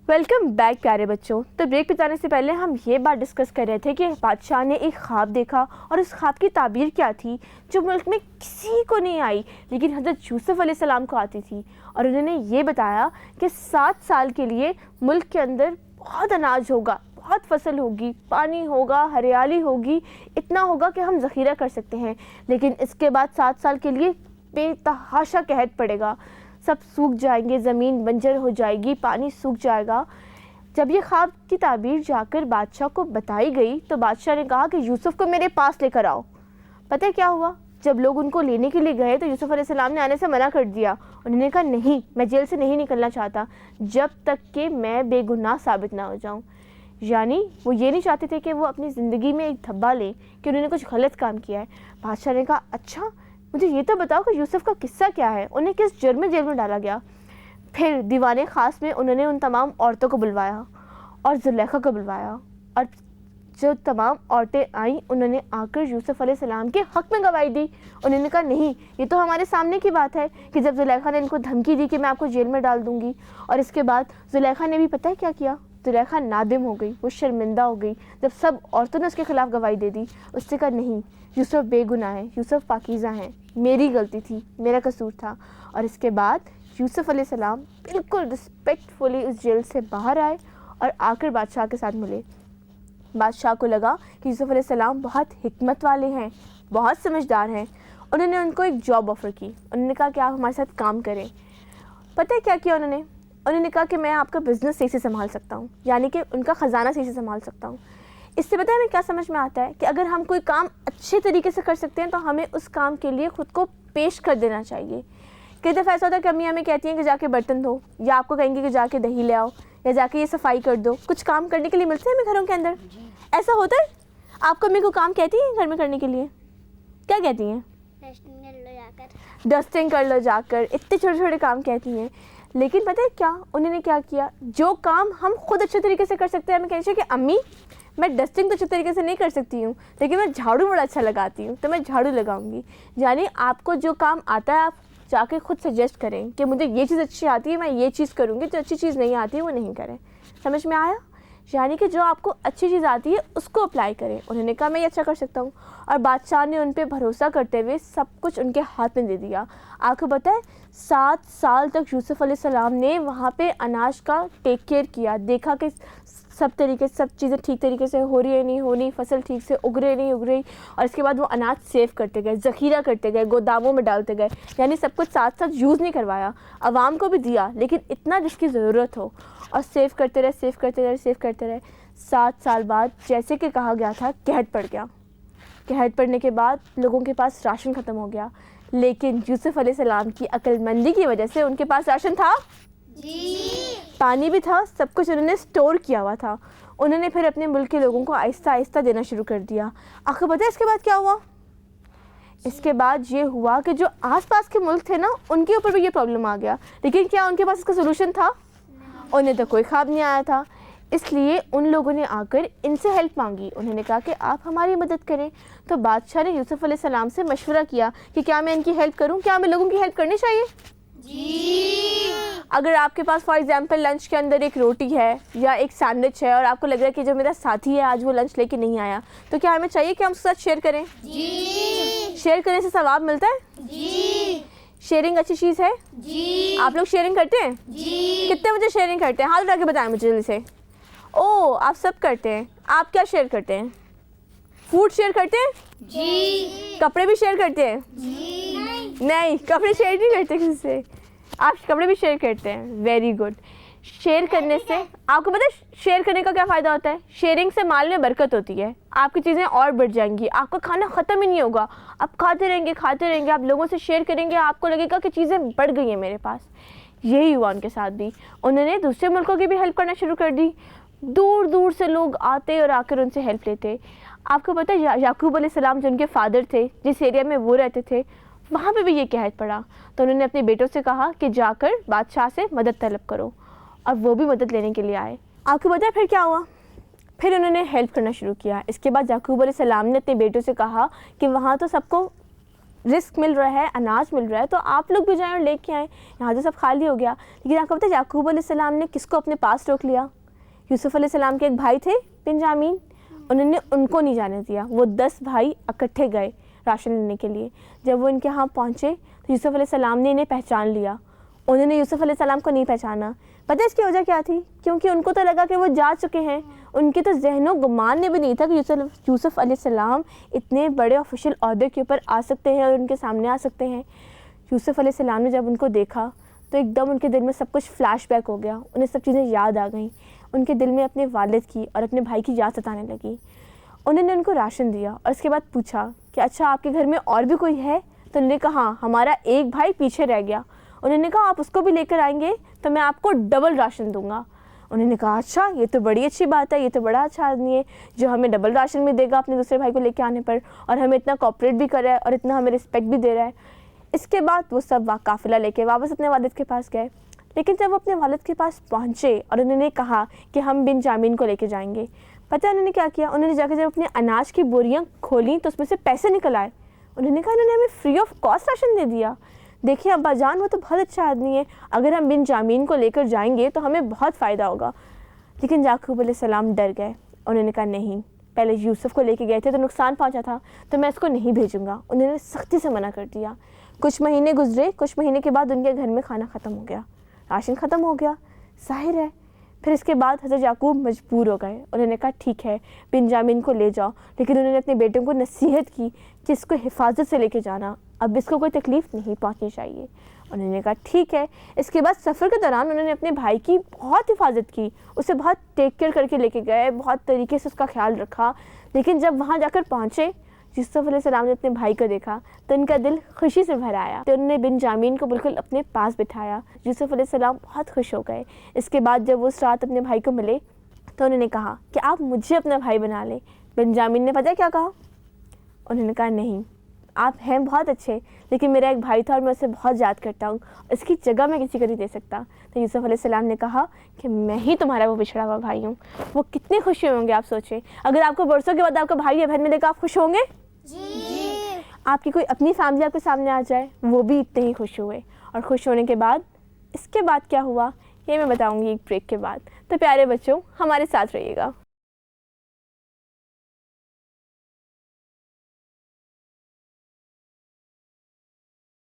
Welcome back प्यारे बच्चों। तो ब्रेक पे जाने से पहले हम ये बात डिस्कस कर रहे थे कि बादशाह ने एक ख्वाब देखा और उस ख्वाब की ताबीर क्या थी जो मुल्क में किसी को नहीं आई लेकिन हज़रत यूसुफ अलैहिस्सलाम को आती थी। और उन्होंने ये बताया कि 7 साल के लिए मुल्क के अंदर बहुत अनाज होगा, बहुत फसल होगी, पानी होगा, हरियाली होगी, इतना होगा कि हम ज़ख़ीरा कर सकते हैं। लेकिन इसके बाद 7 साल के लिए बेतहाशा कहत पड़ेगा, सब सूख जाएंगे, ज़मीन बंजर हो जाएगी, पानी सूख जाएगा। जब ये ख्वाब की ताबीर जाकर बादशाह को बताई गई तो बादशाह ने कहा कि यूसुफ को मेरे पास लेकर आओ। पता है क्या हुआ? जब लोग उनको लेने के लिए गए तो यूसुफ अलैहिस्सलाम ने आने से मना कर दिया। उन्होंने कहा नहीं, मैं जेल से नहीं निकलना चाहता जब तक कि मैं बेगुनाह साबित ना हो जाऊँ। यानी वो ये नहीं चाहते थे कि वो अपनी ज़िंदगी में एक धब्बा लें कि उन्होंने कुछ गलत काम किया है। बादशाह ने कहा अच्छा, मुझे ये तो बताओ कि यूसुफ का किस्सा क्या है, उन्हें किस जुर्म में जेल में डाला गया। फिर दीवाने ख़ास में उन्होंने उन तमाम औरतों को बुलवाया और जुलेखा को बुलवाया और जो तमाम औरतें आईं उन्होंने आकर यूसुफ अलैहिस्सलाम के हक़ में गवाही दी। उन्होंने कहा नहीं, ये तो हमारे सामने की बात है कि जब जुलेखा ने इनको धमकी दी कि मैं आपको जेल में डाल दूँगी, और इसके बाद जुलेखा ने भी पता है क्या किया? जुलेखा नादिम हो गई, वो शर्मिंदा हो गई जब सब औरतों ने उसके ख़िलाफ़ गवाही दे दी। उससे कहा नहीं, यूसुफ बेगुनाह है, यूसुफ पाकीज़ा हैं, मेरी गलती थी, मेरा कसूर था। और इसके बाद यूसुफ अलैहिस्सलाम बिल्कुल रिस्पेक्टफुली उस जेल से बाहर आए और आकर बादशाह के साथ मिले। बादशाह को लगा कि यूसुफ अलैहिस्सलाम बहुत हिकमत वाले हैं, बहुत समझदार हैं। उन्होंने उनको एक जॉब ऑफ़र की। उन्होंने कहा कि आप हमारे साथ काम करें। पता है क्या किया उन्होंने कहा कि मैं आपका बिज़नेस सही से संभाल सकता हूँ, यानी कि उनका ख़जाना सही से संभाल सकता हूँ। इससे पता है हमें क्या समझ में आता है कि अगर हम कोई काम अच्छे तरीके से कर सकते हैं तो हमें उस काम के लिए ख़ुद को पेश कर देना चाहिए। कई दफ़ा ऐसा होता है कि अम्मी हमें कहती हैं कि जाके बर्तन धो, या आपको कहेंगे कि जाके दही ले आओ, या जाके ये सफाई कर दो। कुछ काम करने के लिए मिलते हैं हमें घरों के अंदर। ऐसा होता है? आपको अम्मी को काम कहती हैं घर में करने के लिए? क्या कहती हैं? डस्टिंग कर लो जाकर, इतने छोटे छोटे काम कहती हैं। लेकिन पता है क्या उन्होंने क्या किया? जो काम हम खुद अच्छे तरीके से कर सकते हैं, हमें कहना चाहिए कि अम्मी मैं डस्टिंग तो अच्छे तरीके से नहीं कर सकती हूँ लेकिन मैं झाड़ू बड़ा अच्छा लगाती हूँ, तो मैं झाड़ू लगाऊंगी। यानी आपको जो काम आता है आप जाके खुद सजेस्ट करें कि मुझे ये चीज़ अच्छी आती है, मैं ये चीज़ करूँगी, जो अच्छी चीज़ नहीं आती है वो नहीं करें। समझ में आया? यानी कि जो आपको अच्छी चीज़ आती है उसको अप्लाई करें। उन्होंने कहा मैं ये अच्छा कर सकता हूँ, और बादशाह ने उन पर भरोसा करते हुए सब कुछ उनके हाथ में दे दिया। आपको पता है 7 साल तक यूसुफ अलैहिस्सलाम ने वहाँ पे अनाज का टेक केयर किया, देखा कि सब चीज़ें ठीक तरीके से हो रही है नहीं हो रही, फसल ठीक से उग रही नहीं उग रही। और इसके बाद वो अनाज सेव करते गए, ज़ख़ीरा करते गए, गोदामों में डालते गए। यानी सब कुछ साथ साथ यूज़ नहीं करवाया, आवाम को भी दिया लेकिन इतना जिसकी ज़रूरत हो, और सेव करते रहे। 7 साल बाद जैसे कि कहा गया था कहत पड़ गया। कहत पड़ने के बाद लोगों के पास राशन ख़त्म हो गया, लेकिन यूसुफ अलैहिस्सलाम की अक्लमंदी की वजह से उनके पास राशन था जी, पानी भी था, सब कुछ उन्होंने स्टोर किया हुआ था। उन्होंने फिर अपने मुल्क के लोगों को आहिस्ता आहिस्ता देना शुरू कर दिया। आपको पता है इसके बाद क्या हुआ? इसके बाद ये हुआ कि जो आसपास के मुल्क थे ना, उनके ऊपर भी ये प्रॉब्लम आ गया, लेकिन क्या उनके पास इसका सोल्यूशन था? उन्हें तो कोई ख्वाब नहीं आया था। इसलिए उन लोगों ने आकर इनसे हेल्प मांगी। उन्होंने कहा कि आप हमारी मदद करें। तो बादशाह ने यूसुफ अलैहिस्सलाम से मशवरा किया कि क्या मैं इनकी हेल्प करूं, क्या हमें लोगों की हेल्प करनी चाहिए जी। अगर आपके पास फॉर एग्जांपल लंच के अंदर एक रोटी है या एक सैंडविच है और आपको लग रहा है कि जो मेरा साथी है आज वो लंच लेके नहीं आया, तो क्या हमें चाहिए कि हम उसके साथ शेयर करें जी। शेयर करने से सवाब मिलता है जी। शेयरिंग अच्छी चीज़ है जी। आप लोग शेयरिंग करते हैं जी? कितने मुझे शेयरिंग करते हैं? हाथ उठा के बताएं मुझे जल्दी से। ओह, आप सब करते हैं। आप क्या शेयर करते हैं? फूड शेयर करते हैं जी। कपड़े भी शेयर करते हैं जी? नहीं, कपड़े शेयर नहीं करते किसी से। आप कपड़े भी शेयर करते हैं, वेरी गुड। शेयर करने से आपको पता है शेयर करने का क्या फ़ायदा होता है? शेयरिंग से माल में बरकत होती है, आपकी चीज़ें और बढ़ जाएंगी, आपका खाना ख़त्म ही नहीं होगा, आप खाते रहेंगे। आप लोगों से शेयर करेंगे, आपको लगेगा कि चीज़ें बढ़ गई हैं मेरे पास। यही हुआ उनके साथ भी। उन्होंने दूसरे मुल्कों की भी हेल्प करना शुरू कर दी। दूर दूर से लोग आते और आकर उनसे हेल्प लेते। आपको पता है याकूब अलैहिस्सलाम जो उनके फादर थे, जिस एरिया में वो रहते थे, वहाँ पे भी ये कहत पड़ा। तो उन्होंने अपने बेटों से कहा कि जाकर बादशाह से मदद तलब करो, और वो भी मदद लेने के लिए आए। आपको पता है फिर क्या हुआ? फिर उन्होंने हेल्प करना शुरू किया। इसके बाद याकूब अलैहिस्सलाम ने अपने बेटों से कहा कि वहाँ तो सबको रिस्क मिल रहा है, अनाज मिल रहा है, तो आप लोग भी जाएं और लेके आएँ। यहाँ तो सब खाली हो गया। लेकिन आपको पता है याकूब अलैहिस्सलाम ने किसको अपने पास रोक लिया? यूसुफ अलैहिस्सलाम के एक भाई थे बिन्यामीन, उन्होंने उनको नहीं जाने दिया। वो 10 भाई इकट्ठे गए राशन लेने के लिए। जब वो इनके यहाँ पहुँचे तो यूसुफ अलैहिस्सलाम ने इन्हें पहचान लिया, उन्होंने यूसुफ अलैहिस्सलाम को नहीं पहचाना। पता है इसकी वजह क्या थी? क्योंकि उनको तो लगा कि वो जा चुके हैं, उनके तो ज़हनों गुमान में भी नहीं था कि यूसुफ अलैहिस्सलाम इतने बड़े ऑफिशियल ओहदे के ऊपर आ सकते हैं और उनके सामने आ सकते हैं। यूसुफ अलैहिस्सलाम ने जब उनको देखा तो एकदम उनके दिल में सब कुछ फ्लैशबैक हो गया, उन्हें सब चीज़ें याद आ गईं। उनके दिल में अपने वालिद की और अपने भाई की याद सताने लगी। उन्होंने उनको राशन दिया और उसके बाद पूछा कि अच्छा आपके घर में और भी कोई है? तो उन्होंने कहा हाँ, हमारा एक भाई पीछे रह गया। उन्होंने कहा आप उसको भी लेकर आएंगे तो मैं आपको डबल राशन दूंगा। उन्होंने कहा अच्छा, ये तो बड़ी अच्छी बात है, ये तो बड़ा अच्छा आदमी है जो हमें डबल राशन भी देगा अपने दूसरे भाई को लेकर आने पर, और हमें इतना कॉपरेट भी कर रहा है और इतना हमें रिस्पेक्ट भी दे रहा है। इसके बाद वो सब काफ़िला लेके वापस अपने वालिद के पास गए। लेकिन जब वो अपने वालिद के पास पहुँचे और उन्होंने कहा कि हम बिन्यामीन को लेके जाएंगे, पता है उन्होंने क्या किया? उन्होंने जाकर जब अपने अनाज की बोरियां खोली तो उसमें से पैसे निकल आए। उन्होंने कहा इन्होंने हमें फ्री ऑफ कॉस्ट राशन दे दिया। देखिए अब्बा जान, वो तो बहुत अच्छा आदमी है, अगर हम बिन्यामीन को लेकर जाएंगे तो हमें बहुत फ़ायदा होगा। लेकिन याकूब अलैहिस्सलाम डर गए। उन्होंने कहा नहीं, पहले यूसुफ को लेके गए थे तो नुकसान पहुँचा था, तो मैं इसको नहीं भेजूँगा। उन्होंने सख्ती से मना कर दिया। कुछ महीने गुजरे, कुछ महीने के बाद उनके घर में खाना ख़त्म हो गया, राशन ख़त्म हो गया, जाहिर है। फिर इसके बाद हज़रत याकूब मजबूर हो गए। उन्होंने कहा ठीक है बिन्यामीन को ले जाओ, लेकिन उन्होंने अपने बेटे को नसीहत की कि इसको हिफाजत से लेके जाना, अब इसको कोई तकलीफ़ नहीं पहुंचनी चाहिए। उन्होंने कहा ठीक है। इसके बाद सफ़र के दौरान उन्होंने अपने भाई की बहुत हिफाजत की, उसे बहुत टेक केयर करके लेके गए, बहुत तरीके से उसका ख्याल रखा। लेकिन जब वहाँ जाकर पहुँचे, यूसुफ अलैहिस्सलाम ने अपने भाई को देखा तो उनका दिल खुशी से भर आया, तो उन्होंने बिन्यामीन को बिल्कुल अपने पास बिठाया। यूसुफ अलैहिस्सलाम बहुत खुश हो गए। इसके बाद जब वो उस रात अपने भाई को मिले तो उन्होंने कहा कि आप मुझे अपना भाई बना लें। बिन्यामीन ने पता है क्या कहा? उन्होंने कहा नहीं, आप हैं बहुत अच्छे, लेकिन मेरा एक भाई था और मैं उसे बहुत याद करता हूँ, इसकी जगह मैं किसी को नहीं दे सकता। तो यूसुफ अलैहिस्सलाम ने कहा कि मैं ही तुम्हारा वो बिछड़ा हुआ भाई हूँ। वो कितने खुश होंगे आप सोचें, अगर आपको बरसों के बाद आपका भाई या बहन मिलेगा, आप खुश होंगे? जी। आपकी कोई अपनी फैमिली आपके सामने आ जाए, वो भी इतने ही खुश हुए। और खुश होने के बाद इसके बाद क्या हुआ ये मैं बताऊंगी एक ब्रेक के बाद। तो प्यारे बच्चों, हमारे साथ रहिएगा।